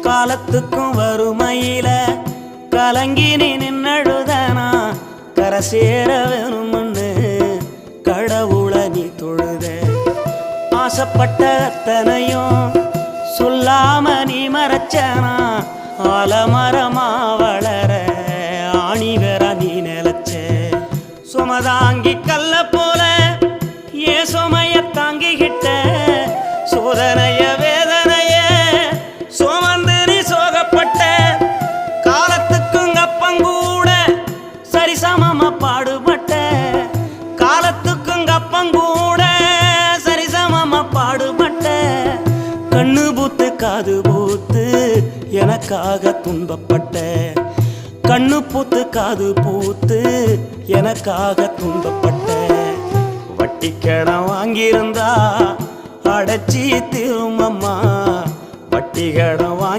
காலத்துக்கும் வறுமையில கலங்கி நீ நின்னழுதனா கரை சேர வேணும்னு கடவுளை நீ தொழுத ஆசைப்பட்ட அத்தனையும் சொல்லாம நீ மறைச்சனா ஆலமரமா வளர ஆணி வேற நீ நிலச்ச சுமதாங்கி கல்ல போல ஏ சுமைய தாங்கிக்கிட்ட சோதனைய வேதனைய சுமந்து நீ சோகப்பட்ட காலத்துக்கும் அப்பங்கூட சரிசமமா பாடுபட்ட காலத்துக்கும் அப்பங்கூட சரிசமமா பாடுபட்ட கண்ணு பூத்து காது பூத்து எனக்காக துன்பப்பட்ட கண்ணு பூத்து காது பூத்து எனக்காக துன்பப்பட்ட வட்டி கடன் வாங்கியிருந்தா அடைச்சி திரும்பம்மா வட்டி கடன்